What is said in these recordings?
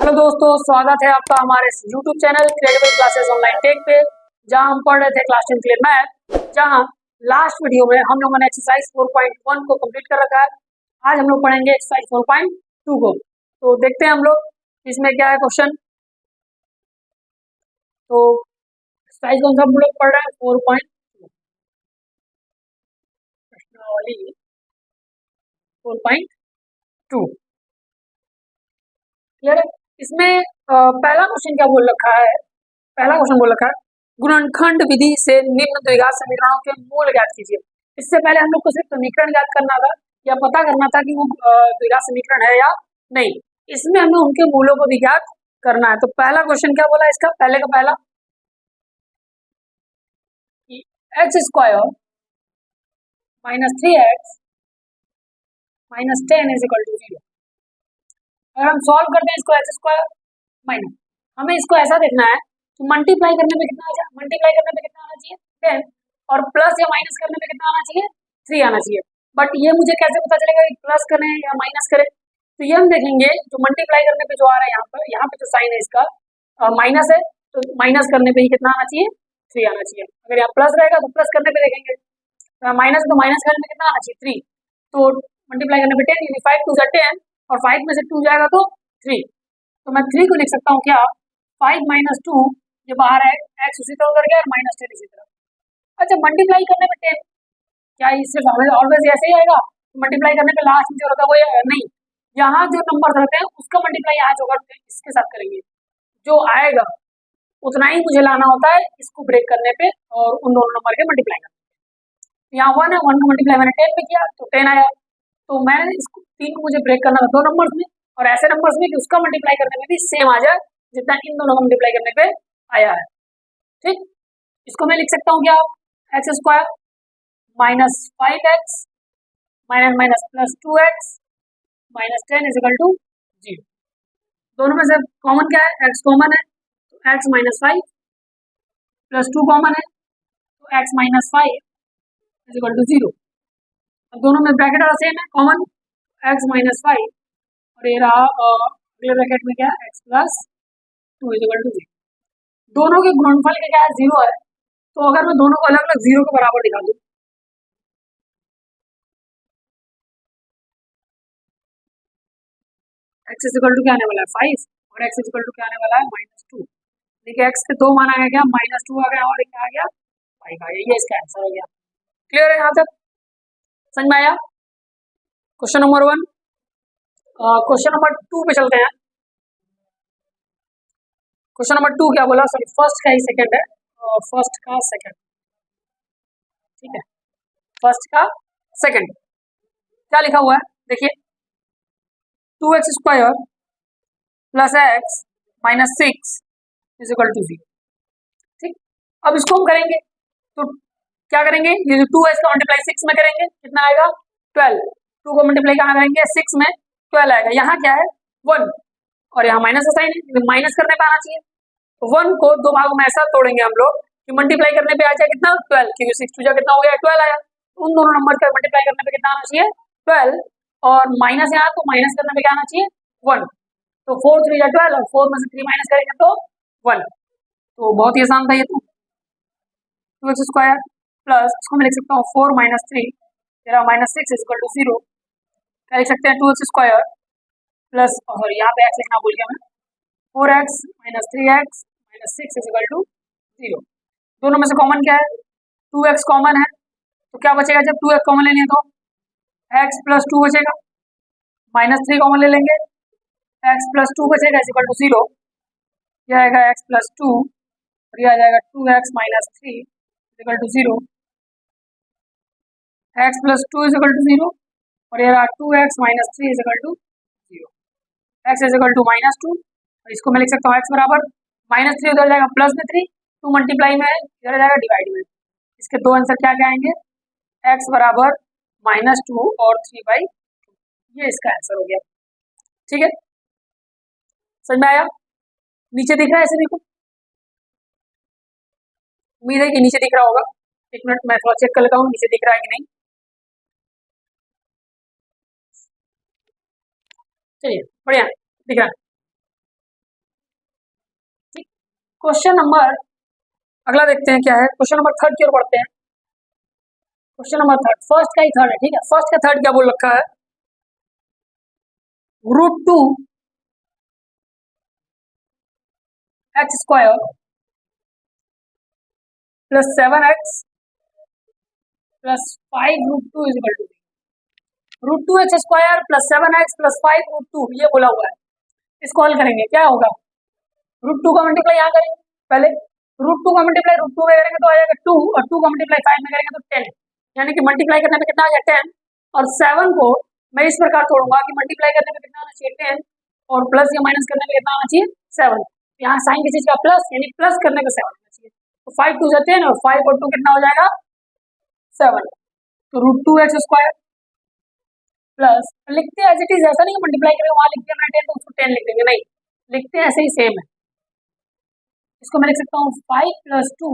Hello दोस्तों, स्वागत है आपका हमारे YouTube channel credible classes online tech पे, जहां हम पढ़ रहे थे क्लास 10 क्लियर मैथ। जहां लास्ट वीडियो में हम लोगों ने एक्सरसाइज 4.1 को कंप्लीट कर रखा है। आज हम लोग पढ़ेंगे एक्सरसाइज 4.2 को। तो देखते हैं हम लोग इसमें क्या है क्वेश्चन। तो एक्सरसाइज कौन सा हम लोग पढ़ रहे हैं? 4.2 प्रश्नावली 4.2 क्लियर है। इसमें पहला क्वेश्चन क्या बोल रखा है? पहला क्वेश्चन बोल रखा है गुणनखंड विधि से निम्न द्विघात समीकरणों के मूल ज्ञात कीजिए। इससे पहले हम लोग को सिर्फ समीकरण ज्ञात करना था या पता करना था कि वो द्विघात समीकरण है या नहीं। इसमें हमें उनके मूलों को भी ज्ञात करना है। तो पहला क्वेश्चन क्या बोला इसका? पहले का पहला x square minus 3x minus 10 is equal to 0। अगर हम सॉल्व करते हैं इसको एक्स स्क्वायर माइनस, हमें इसको ऐसा देखना है तो मल्टीप्लाई करने में कितना आ जाए? मल्टीप्लाई करने में कितना आना चाहिए? 10, और प्लस या माइनस करने में कितना आना चाहिए? 3 आना चाहिए। बट ये मुझे कैसे पता चलेगा कि प्लस करें या माइनस करें? तो ये हम देखेंगे जो मल्टीप्लाई करने पे जो आ रहा है यहाँ पे जो साइन है इसका माइनस है, तो माइनस करने पे ही कितना आना चाहिए? 3 आना चाहिए। अगर यहाँ प्लस रहेगा तो प्लस करने पे देखेंगे माइनस, तो माइनस करने पे कितना आना चाहिए? 3। तो मल्टीप्लाई करने पे 10, यानी 5 2 10 और 5 में से 2 जाएगा तो 3। तो मैं 3 को लिख सकता हूँ क्या? 5 माइनस 2, ये बाहर है, एक्स उसी तरह उधर गया और माइनस 10 इसी तरह। अच्छा, मल्टीप्लाई करने में 10 क्या इससे ऑलवेज ऐसे ही आएगा? मल्टीप्लाई करने पे लास्ट में जो रहता है वो आएगा? नहीं, यहाँ जो नंबर रहते हैं उसका मल्टीप्लाई यहाँ जो करते हैं इसके साथ करेंगे, जो आएगा उतना ही मुझे लाना होता है इसको ब्रेक करने पे और उन दोनों नंबर के मल्टीप्लाई करने पे। यहाँ 1 है, 1 का मल्टीप्लाई मैंने 10 पे किया तो 10 आया। तो मैं इसको 3 को मुझे ब्रेक करना था दो नंबर्स में, और ऐसे नंबर्स में कि उसका मल्टीप्लाई करने में भी सेम आ जाए जितना इन दोनों का मल्टीप्लाई करने पे आया है। ठीक, इसको मैं लिख सकता हूँ क्या? X square minus 5x minus minus plus 2x minus 10 is equal to 0। दोनों में से कॉमन क्या है? x कॉमन है, तो x माइनस 5 प्लस 2 कॉमन है, तो x minus 5 is equal to 0। अब दोनों में ब्रैकेट वाला सेम है, कॉमन x माइनस 5 और ये रहा अगले ब्रैकेट में क्या है? x plus 2 is equal to 0। दोनों के गुणनफल के क्या है? 0 है। तो अगर मैं दोनों को अलग अलग 0 के बराबर दिखा दूं, x इज इक्वल टू क्या आने वाला है? 5 और x इज इक्वल टू क्या आने वाला है? माइनस 2। देखिए x के 2 मान आ गया, माइनस 2 आ गया और क्या आ गया? 5 आ गया। ये इसका आंसर हो गया। क्लियर है? यहाँ तक समझ में आया? Question number 1। क्वेश्चन नंबर 2 पे चलते हैं। क्वेश्चन नंबर 2 क्या बोला? सॉरी, फर्स्ट का ही सेकंड है, फर्स्ट का सेकंड। ठीक है, फर्स्ट का सेकंड क्या लिखा हुआ है? देखिए 2x square plus x minus 6 is equal to 0। ठीक, अब इसको हम करेंगे तो क्या करेंगे? ये जो 2 है इसका मल्टीप्लाई 6 में करेंगे, कितना आएगा? 12। 2 को मल्टीप्लाई कहाँ करेंगे? 6 में, 12 आएगा। यहाँ क्या है? 1 और यहाँ माइनस का साइन है, माइनस करने पे आना चाहिए। तो 1 को दो भागों में ऐसा तोड़ेंगे हम लोग कि मल्टीप्लाई करने पे आ जाए कितना? 12, क्योंकि 6 टू जा कितना हो गया? 12 आया। तो उन दोनों नंबर का मल्टीप्लाई करने पे कितना आना चाहिए? 12, और माइनस यहाँ तो माइनस करने पे क्या आना चाहिए? 1। तो 4 3 या 12 और 4 में से 3 माइनस करेंगे तो 1। तो बहुत ही आसान था ये। तो 2x स्क्वायर प्लस, इसको मैं लिख सकता हूँ 4 माइनस 3 तेरा माइनस 6 इज इक्वल टू 0। क्या लिख सकते हैं? 2x स्क्वायर प्लस, सॉरी यहाँ पे x लिखना भूल गया मैं, 4x minus 3x minus 6 is equal to 0। दोनों में से कॉमन क्या है? 2x कॉमन है, तो क्या बचेगा? जब 2x कॉमन ले लें तो x प्लस 2 बचेगा, माइनस 3 कॉमन ले लेंगे, x प्लस 2 बचेगा इज इक्वल टू 0। यह आएगा x प्लस 2 और यह आ जाएगा 2x minus 3 is equal to 0। x plus 2 is equal to 0 और यह रहा 2x minus 3 is equal to 0। x is equal to minus 2 और इसको मैं लिख सकता हूँ x बराबर माइनस 3 उधर जाएगा प्लस में 3, 2 मल्टीप्लाई में है, इधर जाएगा डिवाइड में। इसके दो आंसर क्या क्या आएंगे? x बराबर माइनस 2 और 3/2। ये इसका आंसर हो गया। ठीक है, समझ में आया? नीचे दिख रहा है? ऐसे देखो, उम्मीद है कि नीचे दिख रहा होगा। एक मिनट मैं थोड़ा चेक कर लेता हूँ नीचे दिख रहा है कि नहीं। चलिए, बढ़िया दिख रहा है। क्वेश्चन नंबर अगला देखते हैं क्या है। क्वेश्चन नंबर थर्ड की ओर बढ़ते हैं। क्वेश्चन नंबर थर्ड, फर्स्ट का ही थर्ड है, ठीक है। फर्स्ट का थर्ड क्या बोल रखा है, √2 x square plus 7x plus 5√2 is equal to √2x square plus 7x plus 5√2, ये बोला हुआ है। इसको हल करेंगे, क्या होगा, √2 का मल्टीप्लाई यहाँ करेंगे पहले, √2 का मल्टीप्लाई √2 में करेंगे तो आ जाएगा 2, और 2 का मल्टीप्लाई 5 में करेंगे तो 10, यानी कि मल्टीप्लाई करने में कितना आ जाएगा 10, और 7 को मैं इस प्रकार तोड़ूंगा कि मल्टीप्लाई करने में कितना आना चाहिए 10, और प्लस या माइनस करने में कितना आना चाहिए 7। यहाँ साइन किसी चीज का प्लस, यानी प्लस करने पे 7 आना चाहिए, तो 5 2 जाते हैं और 5 और 2 कितना हो जाएगा 7, तो √2x स्क्वायर प्लस, लिखते हैं एज इट इज, ऐसा नहीं मल्टीप्लाई करेंगे वहां लिखते हैं 10 तो उसको 10 लिख देंगे, नहीं लिखते हैं ऐसे ही सेम है। इसको मैं लिख सकता हूँ 5 + 2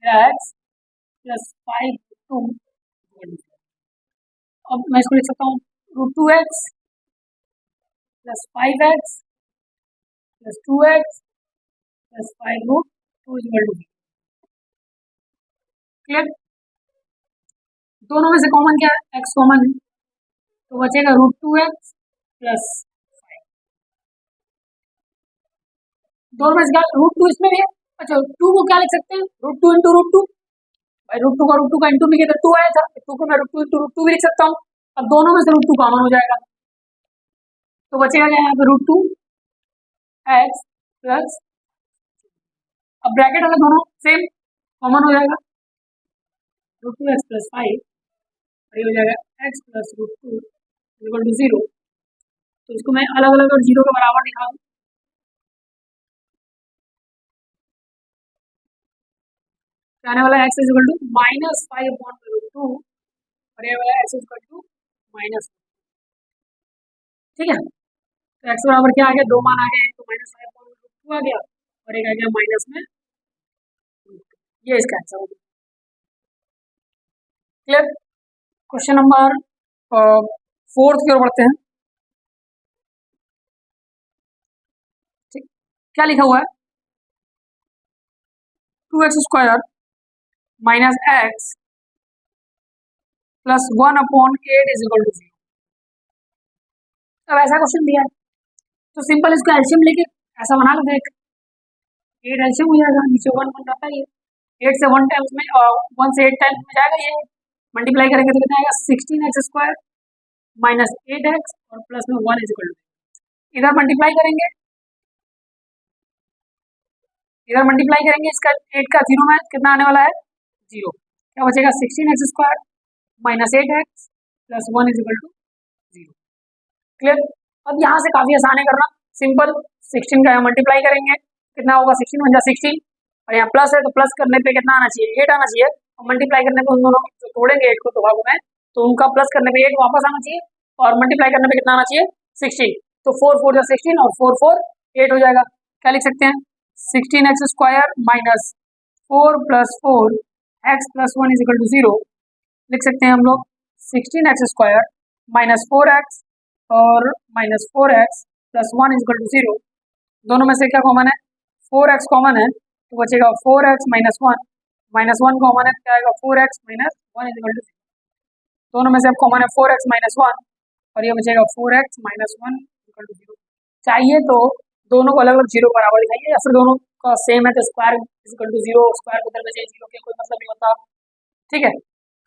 x प्लस 5 2, अब मैं इसको लिख सकता हूँ √2x plus 5x plus 2x plus 5√2 is equal to, clear. दोनों में से कॉमन क्या है, x कॉमन है, तो बचेगा √2x प्लस 5, दोनों में से क्या, √2 इसमें भी है, अच्छा 2 को क्या लिख सकते हैं, √2 इंटू √2, भाई √2 का इंटू भी किया 2 आया था, 2 को मैं √2 इंटू √2 भी लिख सकता हूँ। अब दोनों में से √2 कॉमन हो जाएगा, तो बचेगा क्या यहाँ पे √2x प्लस, अब ब्रैकेट वाला दोनों सेम कॉमन हो जाएगा, √2x प्लस 5, और ये हो जाएगा x प्लस √2 इक्वल टू 0। तो इसको मैं अलग अलग और 0 के बराबर दिखा दूँ, आने वाला x इज इक्वल टू -5/√2 और ये वाला x is equal to minus, ठीक है। तो x बराबर क्या आ गया, 2 मान आ गए, तो -5/√2 आ गया और एक आ गया माइनस में, ये इसका आंसर हो गया, क्लियर। क्वेश्चन नंबर फोर्थ की ओर बढ़ते हैं, ठीक, क्या लिखा हुआ है, 2x square minus x plus 1/8 is equal to 0। अब ऐसा क्वेश्चन दिया है तो सिंपल इसका एलसीएम लेके ऐसा बना लो, देख 8 एलसीएम हो जाएगा, नीचे 1 बन जाता है, ये 8 से 1 टाइम्स में 1 से 8 टाइम्स में जाएगा, ये मल्टीप्लाई करेंगे तो कितना आएगा 16x स्क्वायर माइनस 8x और प्लस में 1 इज इक्वल टू, इधर मल्टीप्लाई करेंगे, इधर मल्टीप्लाई करेंगे, इसका 8 का 0 में कितना आने वाला है 0, क्या बचेगा 16x square minus 8x plus 1 is equal to 0, clear. अब यहाँ से काफी आसान है करना, सिंपल 16 का यहाँ मल्टीप्लाई करेंगे, कितना होगा 16 बन जा 16, और यहाँ प्लस है तो प्लस करने पे कितना आना चाहिए 8 आना चाहिए, और मल्टीप्लाई करने पे उन दोनों जो तोड़ेंगे 8 को दो भागों में तो उनका प्लस करने पे 8 वापस आना चाहिए, और मल्टीप्लाई करने पे कितना आना चाहिए 16, तो 4 4 जा 16 और 4 4 8 हो जाएगा, क्या लिख सकते हैं 16x square minus 4 + 4 x plus 1 is equal to 0, लिख सकते हैं हम लोग 16x स्क्वायर माइनस 4x और minus 4x plus 1 is equal to 0, दोनों में से क्या कॉमन है 4x कॉमन है, तो बचेगा 4x माइनस 1 कॉमन है, क्या आएगा 4x minus 1 is equal to 0, दोनों में से अब कॉमन है 4x माइनस 1 और ये बचेगा 4x माइनस 1 इक्वल टू 0। चाहिए तो दोनों को अलग अलग 0 बराबर दिखाइए, या फिर दोनों का सेम है तो square is equal to 0, square को उधर बचे 0 के कोई मतलब नहीं होता, ठीक है।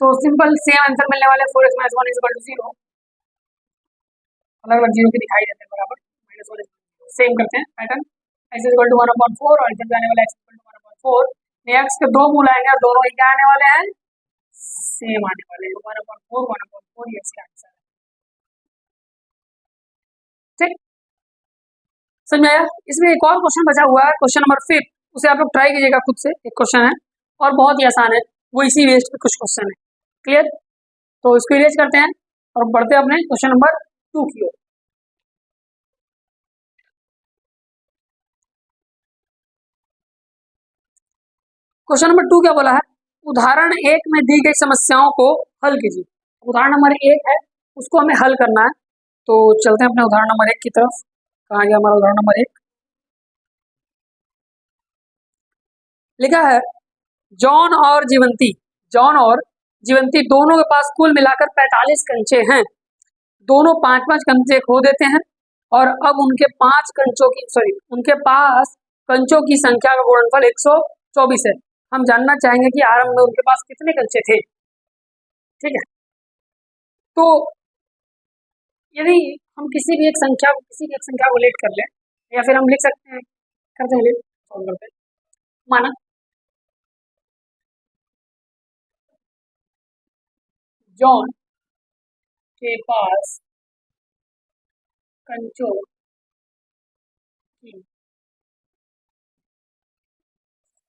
तो सिंपल सेम आंसर मिलने वाले 4x minus 1 is equal to 0, अलग अलग 0 के दिखाई देते हैं बराबर, -1 सेम करते हैं pattern, x is equal to 1/4 और इधर जाने वाला x is equal to 1/4, x के दो मूल आएंगे और दोनों ही क्या आने वाले हैं सेम आने वाले हैं, 1/4 ये इसका आंसर है, ठीक, समझ में आया। इसमें एक और क्वेश्चन बचा हुआ है, क्वेश्चन नंबर 5, उसे आप लोग ट्राई कीजिएगा खुद से, एक क्वेश्चन है और बहुत ही आसान है, वो इसी बेस्ड पे कुछ क्वेश्चन है, क्लियर। तो इसको इरेज करते हैं और बढ़ते हैं अपने क्वेश्चन नंबर 2 की ओर। क्वेश्चन नंबर 2 क्या बोला है, उदाहरण 1 में दी गई समस्याओं को हल कीजिए। उदाहरण नंबर 1 है उसको हमें हल करना है, तो चलते हैं अपने उदाहरण नंबर 1 की तरफ। कहाँ गया हमारा उदाहरण नंबर 1? लिखा है जॉन और जीवंती दोनों के पास कुल मिलाकर 45 कंचे हैं। दोनों 5-5 कंचे खो देते हैं और अब उनके उनके पास कंचों की संख्या का गुणनफल 124 है। हम जानना चाहेंगे कि आरंभ में उनके पास कितने कंचे थे। ठीक है, तो यदि हम किसी भी एक संख्या को लेट कर लें, या फिर हम लिख सकते हैं, करते हैं, सॉल्व करते हैं। माना जॉन के पास कंचों की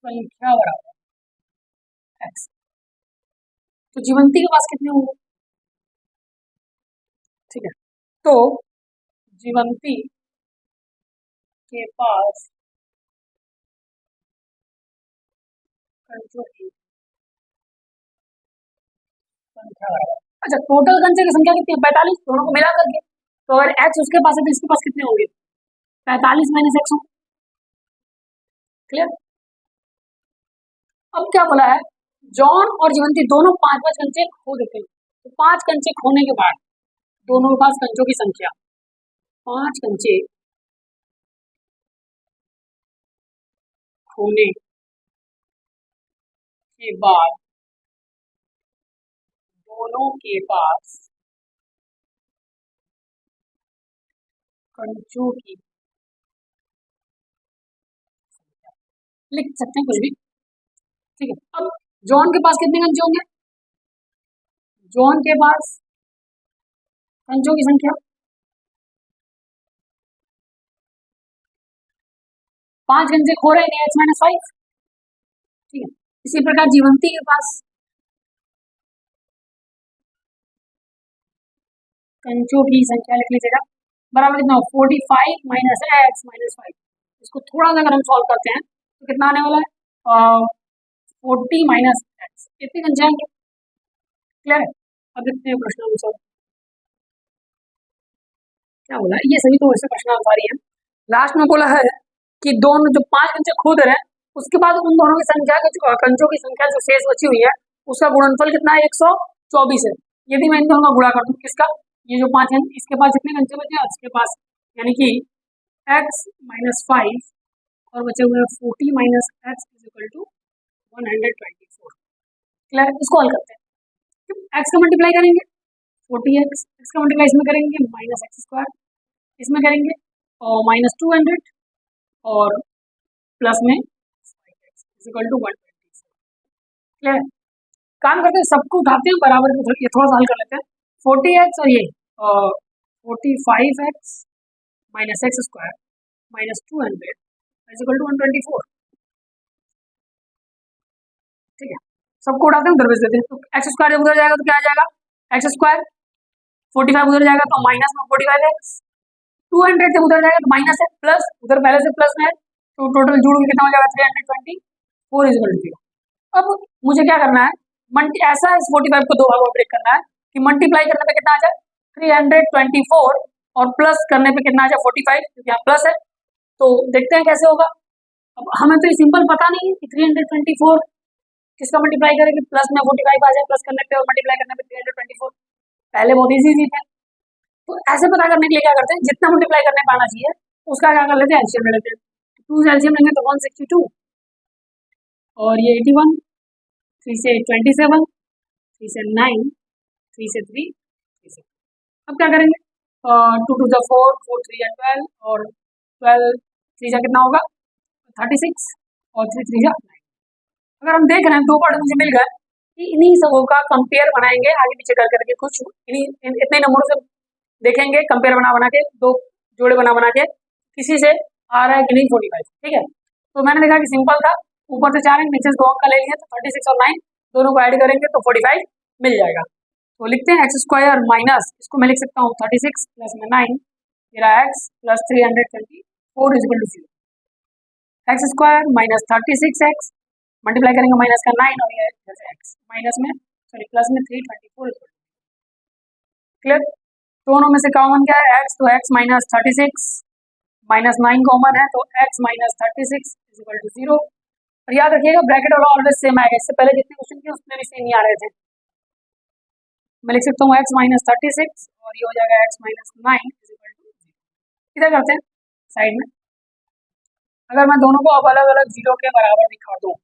संख्या बराबर x, तो जीवंती के पास कितने होंगे? ठीक है, तो जीवंती के पास कंचों की संख्या बराबर, अच्छा टोटल कंचे की संख्या कितनी है? 45, दोनों को मिला करके। तो अगर x उसके पास है तो इसके पास कितने होंगे? 45 माइनस x। क्लियर? अब क्या बोला है, जॉन और जीवंती दोनों 5-5 कंचे खो देते हैं। तो 5 कंचे खोने के बाद दोनों के पास कंचों की संख्या, 5 कंचे खोने के बाद दोनों के पास कंचों की संख्या, लिख सकते हैं कुछ भी। ठीक है, अब जॉन के पास कितने कंचे होंगे? जॉन के पास कंचों की संख्या 5 कंचे खो रहे हैं, x माइनस 5। ठीक है, इसी प्रकार जीवंती के पास कंचों की संख्या लिख लीजिएगा, बराबर कितना? 45 माइनस x माइनस 5। इसको थोड़ा सा अगर हम सॉल्व करते हैं तो कितना आने वाला है? 40 माइनस x, कितने कंचे आएंगे? क्लियर है? अब देखते हैं प्रश्न आंसर क्या बोला। ये सभी तो वैसे प्रश्न आंसर ही है। लास्ट में बोला है कि दोनों जो 5 कंचे खो दे रहे हैं, उसके बाद उन दोनों की संख्या कंचों की संख्या जो शेष बची हुई है उसका गुणनफल कितना है? 124 है। यदि मैं इन दोनों का गुणा कर दूं, किसका? ये जो 5 है इसके पास जितने कंचे बचे हैं उसके पास, यानी कि x माइनस 5 और बचे हुए 40 minus x is equal to 124। Clear? इसको हल करते हैं। x का मल्टीप्लाई करेंगे 40x, x का मल्टीप्लाई इसमें करेंगे माइनस एक्स स्क्वायर, इसमें करेंगे और माइनस 200 और प्लस में इज इक्वल टू 124। क्लियर? काम करते हैं, सबको उठाते हैं बराबर, ये थोड़ा सा हल कर लेते हैं। 40x और ये 45x minus x square minus 200 is equal to 124। ठीक है, सबको उठाते हैं, उधर भेज देते हैं। तो एक्स स्क्वायर जब उधर जाएगा तो क्या आ जाएगा? एक्स स्क्वायर, 45 उधर जाएगा तो माइनस में 45x, 200 जब उधर जाएगा तो माइनस है, प्लस उधर पहले से प्लस में है, तो टोटल जोड़ के कितना हो जाएगा? 324 इज इक्वल टू 0। अब मुझे क्या करना है, ऐसा इस 45 को दो भागों में ब्रेक करना है कि मल्टीप्लाई करने पे कितना आ जाए? 324 और प्लस करने पे कितना आ जाए? 45, क्योंकि यहाँ प्लस है। तो देखते हैं कैसे होगा। अब हमें तो ये सिंपल पता नहीं है कि 324 किसका मल्टीप्लाई करें कि प्लस में 45 आ जाए, प्लस करने पे और मल्टीप्लाई करने पे 324। पहले बहुत ईजी थी। तो ऐसे पता करने के लिए क्या करते हैं, जितना मल्टीप्लाई करने पे आना चाहिए उसका क्या कर लेते हैं? एलसीएम ले लेते हैं। 2 से एलसीएम लेंगे तो 162 और ये 81, 3 से 27, 3 से 9, 3 से 3, 3 से। अब क्या करेंगे? 2 टू 4, 4 3 12 और 12 3 कितना होगा? 36 और 3 3 9। अगर हम देख रहे हैं दो पार्ट मुझे मिल गए, इन्हीं सबों का कंपेयर बनाएंगे आगे पीछे कर करके, कुछ इतने नंबरों से देखेंगे, कंपेयर बना के, दो जोड़े बना के किसी से आ रहा है कि नहीं 45। ठीक है, तो मैंने देखा कि सिंपल था, ऊपर से 4 नीचे से 2 अंक का ले लिए, तो 36 और 9 दोनों को ऐड करेंगे तो 45 मिल जाएगा। तो लिखते हैं एक्स स्क्वायर माइनस, इसको मैं लिख सकता हूँ 36 प्लस में 9 मेरा x plus 324 is equal to 0। X square minus 36x multiply करेंगे माइनस का 9 और ये एक्स माइनस में प्लस में 324 इज इक्वल टू। क्लियर? दोनों में से कॉमन क्या है? एक्स, तो एक्स माइनस 36 -9 कॉमन है तो x minus 36 is equal to 0। और याद रखिएगा ब्रैकेट वाला ऑलवेज सेम आएगा, इससे पहले जितने क्वेश्चन किए उसमें भी सेम ही आ रहे थे। मैं लिख सकता हूँ x माइनस 36 और ये हो जाएगा x minus 9 is equal to 0। इधर करते हैं साइड में, अगर मैं दोनों को अब अलग अलग 0 के बराबर दिखा दूँ,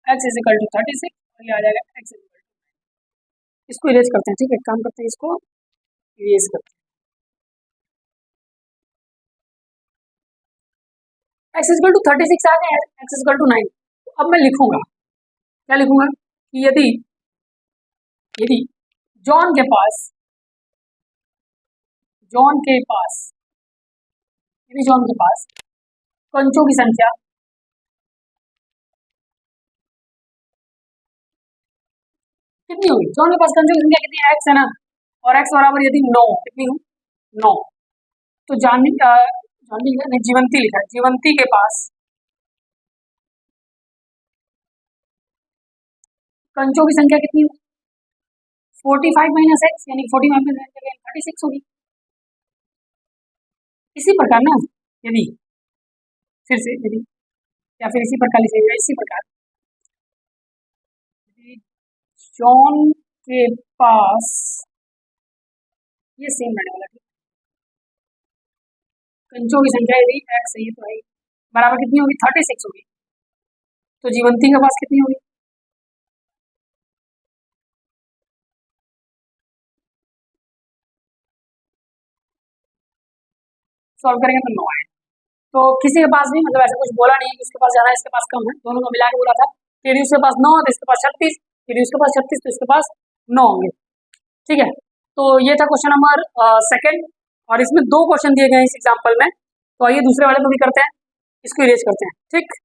x इज इक्वल टू 36 और ये आ जाएगा x इज इक्वल टू, इसको इरेज करते हैं। ठीक है, काम करते हैं, इसको इरेज करते हैं। x इज इक्वल टू 36 आ गया है, x इज इक्वल टू 9। अब मैं लिखूंगा, क्या लिखूंगा कि यदि यदि जॉन के पास यदि जॉन के पास कंचों की संख्या कितनी होगी, जॉन के पास कंचों की संख्या कितनी है, x है ना, और x बराबर यदि 9, कितनी हो 9, तो जीवंती लिखा है, जीवंती के पास कंचों की संख्या कितनी होगी 45 माइनस एक्स, यानी 45 माइनस 36 होगी। इसी प्रकार ना यदि फिर से यदि या फिर इसी प्रकार लिखिएगा, इसी प्रकार जॉन के पास ये सेम रहने वाला, कंचों की संख्या यदि x है तो है बराबर कितनी होगी 36 होगी, तो जीवंती के पास कितनी होगी, सॉल्व करेंगे तो 9 आए। तो किसी के पास भी मतलब ऐसा कुछ बोला नहीं है कि उसके पास ज्यादा है इसके पास कम है, दोनों को मिला के बोला था। यदि उसके पास 9 तो इसके पास 36, यदि उसके पास 36 तो इसके पास 9 होंगे। ठीक है, तो ये था क्वेश्चन नंबर 2 और इसमें 2 क्वेश्चन दिए गए हैं इस एग्जाम्पल में। तो आइए दूसरे वाले को भी करते हैं, इसको इरेज करते हैं। ठीक,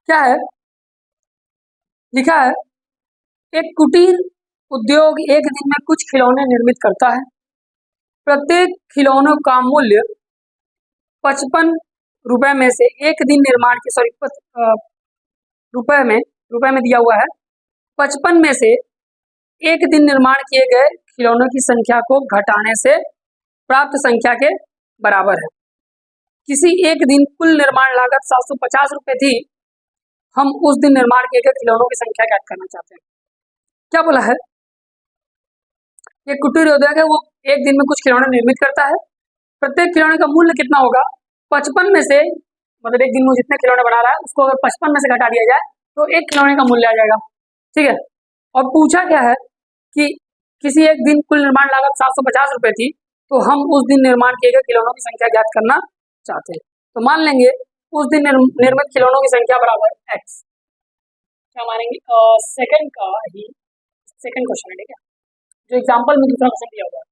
क्या है लिखा है, एक कुटीर उद्योग एक दिन में कुछ खिलौने निर्मित करता है, प्रत्येक खिलौनों का मूल्य 55 रुपए में से एक दिन निर्माण की रुपए में दिया हुआ है, 55 में से एक दिन निर्माण किए गए खिलौनों की संख्या को घटाने से प्राप्त संख्या के बराबर है। किसी एक दिन कुल निर्माण लागत 750 रुपए थी, हम उस दिन निर्माण किए गए खिलौनों की संख्या ज्ञात करना चाहते हैं। क्या बोला है, ये कुटीर उद्योग है, वो एक दिन में कुछ खिलौने निर्मित करता है, प्रत्येक खिलौने का मूल्य कितना होगा 55 में से, मतलब एक दिन में जितने खिलौने बना रहा है उसको अगर 55 में से घटा दिया जाए तो एक खिलौने का मूल्य आ जाएगा। ठीक है, और पूछा क्या है कि किसी एक दिन कुल निर्माण लागत 750 रुपए थी, तो हम उस दिन निर्माण किए गए खिलौनों की संख्या ज्ञात करना चाहते हैं। तो मान लेंगे उस दिन निर्मित खिलौनों की संख्या बराबर x। क्या मानेंगे, सेकंड क्वेश्चन है, ठीक है, जो एग्जाम्पल में दूसरा क्वेश्चन दिया हुआ है,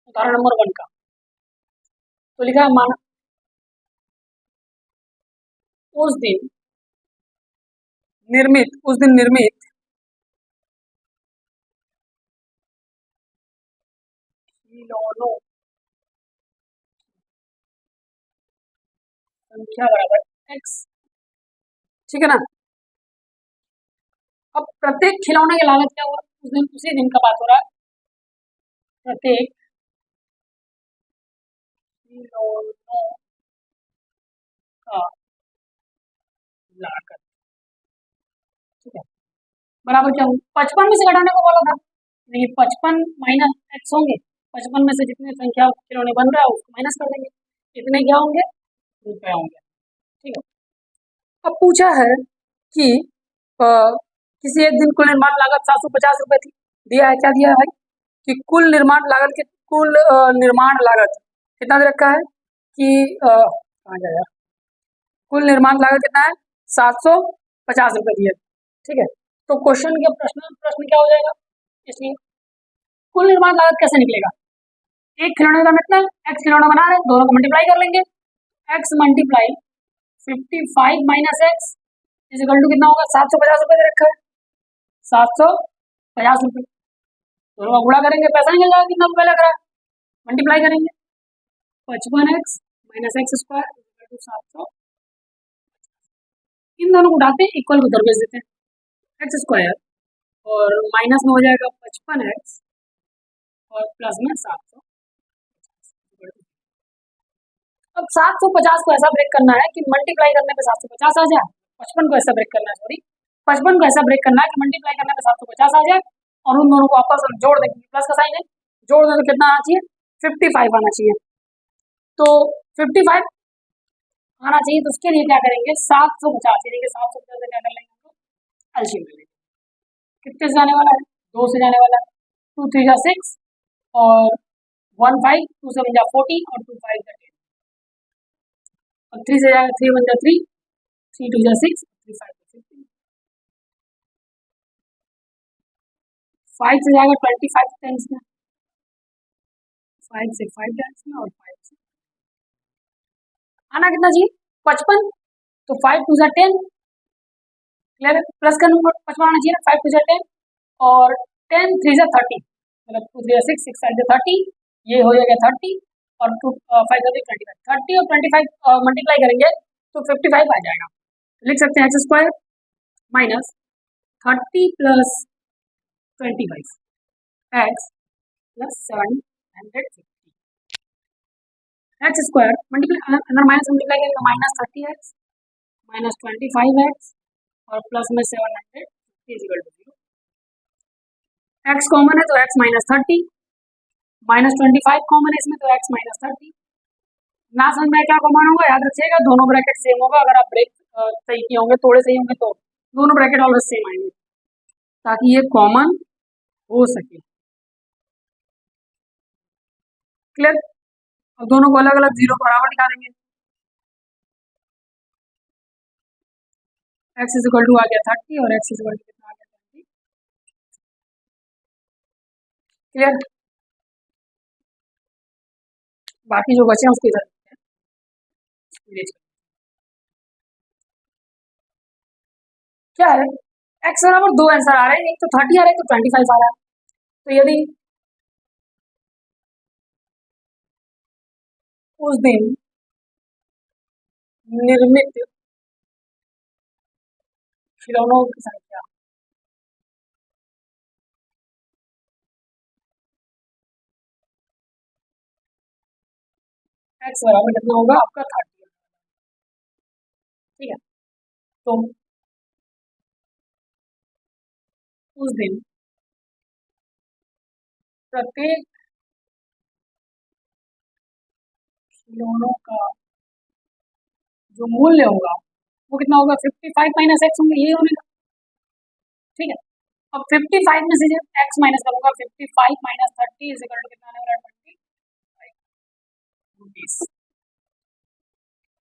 उदाहरण नंबर 1 का। तो लिखा है माना उस दिन निर्मित खिलौनों संख्या बराबर x। ठीक है ना, अब प्रत्येक खिलौने की लागत क्या हुआ, उसी दिन का बात हो रहा है, प्रत्येक खिलौनों का लागत, ठीक है, बराबर क्या होगा 55 में से घटाने को बोला था, देखिए 55 माइनस x होंगे, 55 में से जितने संख्या खिलौने बन रहा है उसको माइनस कर देंगे, इतने क्या होंगे रुपए होंगे। ठीक है, अब पूछा है कि किसी एक दिन कुल निर्माण लागत 750 रुपए थी, दिया है, क्या दिया है भाई कि कुल निर्माण लागत कितना दे रखा है कि कहाँ जाएगा, कुल निर्माण लागत कितना है 750 रुपए दिया। ठीक है, तो क्वेश्चन के प्रश्न क्या हो जाएगा, इसलिए कुल निर्माण लागत कैसे निकलेगा, एक खिलौने का मतलब एक्स खिलौना बना रहे हैं, दोनों को मल्टीप्लाई कर लेंगे। X multiply 55 minus x is equal to कितना होगा, 750 रुपये दे रखा है, 750 रुपये। दोनों का गुणा करेंगे, पैसा निकल जाएगा कितना रुपये लग रहा है, मल्टीप्लाई करेंगे 55x माइनस एक्स स्क्वायर 700। इन दोनों को उठाते हैं, इक्वल को उधर भेज देते हैं, एक्स स्क्वायर और माइनस में हो जाएगा 55x और प्लस में 700। अब 750 को ऐसा ब्रेक करना है कि मल्टीप्लाई करने पे 750 आ जाए, 55 को ऐसा ब्रेक करना है, सॉरी 55 को ऐसा ब्रेक करना है कि मल्टीप्लाई करने पे 750 आ जाए और उन दोनों को आपस में जोड़ देंगे, प्लस का साइन है, जोड़ दें तो कितना आना चाहिए, 55 आना चाहिए। तो 55 आना चाहिए, तो उसके लिए क्या करेंगे, 750 यानी कि 750 से क्या कर लेंगे, तो एलसीएम ले लेंगे। कितने से जाने वाला है, 2 से जाने वाला है, 2 3 जा 6 और 1 5 2 7 जा 40 और 2 5 जा 10 और 3 से जाएगा 3 1 जा 3 3 2 जा 6 3 5 जा 15 5 से जाएगा 25 टाइम्स में, 5 से 5 टाइम्स में और 5 से आना कितना चाहिए 55, तो 5 2 जा 10 क्लियर, प्लस का नंबर 55 आना चाहिए, 5 2 जा 10 और 10 3 जा 30 मतलब 2 3 जा 6 6 5 जा 30, ये हो जाएगा 30 और 2 5 जा 25 30 और 25 मल्टीप्लाई करेंगे तो 55 आ जाएगा। लिख सकते हैं x square minus 30 plus 25 x plus 750 x square multiply अंदर माइनस मल्टीप्लाई करेंगे माइनस 30x माइनस 25x और प्लस में 700 इक्वल टू 0। एक्स कॉमन है तो एक्स माइनस 30 माइनस 25 कॉमन है इसमें तो एक्स माइनस 30। ना समझ में क्या कॉमन होगा, याद रखिएगा दोनों ब्रैकेट सेम होगा, अगर आप ब्रेक सही किए होंगे थोड़े सही होंगे तो दोनों ब्रैकेट ऑलवेज सेम आएंगे ताकि ये कॉमन हो सके। क्लियर, और दोनों को अलग अलग जीरो बराबर दिखा देंगे। एक्स इज इक्वल टू आ गया 30 और एक्स इज इक्वल टू कितना आ गया 20। क्लियर, बाकी जो बचे हैं उसको इधर क्या है, एक्स बराबर 2 आंसर आ रहे हैं, एक तो 30 आ रहा है तो 25 आ रहा है। तो यदि उस दिन निर्मित खिलौनों की संख्या एक्स बराबर कितना होगा आपका 30, ठीक है। तो उस दिन प्रत्येक खिलौनों का जो मूल्य होगा वो कितना होगा 55 माइनस एक्स होंगे, ये होने का, ठीक है। अब 55 में से जब एक्स माइनस करूंगा 55 माइनस 30 इज इक्वल टू कितना आने वाला है 25 रुपीस,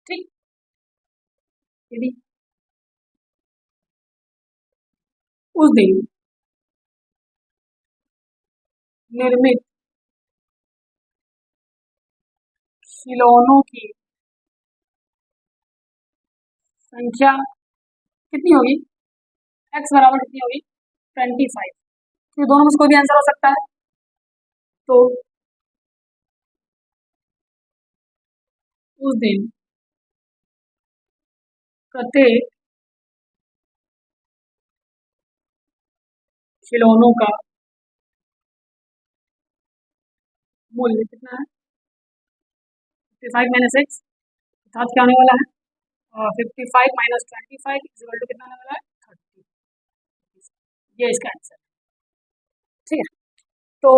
ठीक। यदि उस दिन निर्मित खिलौनों की संख्या कितनी होगी, एक्स बराबर कितनी होगी 25, तो दोनों में से कोई भी आंसर हो सकता है। तो उस दिन प्रत्येक खिलौनों का मूल्य कितना है 55 माइनस एक्स अर्थात क्या आने वाला है 55 माइनस 25 इक्वल टू कितना आने वाला है 30, ये इसका आंसर, ठीक है। तो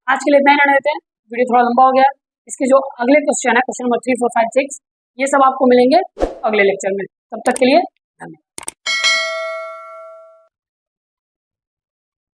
आज के लिए इतना ही रहने देते हैं, वीडियो थोड़ा लंबा हो गया। इसके जो अगले क्वेश्चन है क्वेश्चन नंबर 3 4 5 6 ये सब आपको मिलेंगे अगले लेक्चर में, तब तक के लिए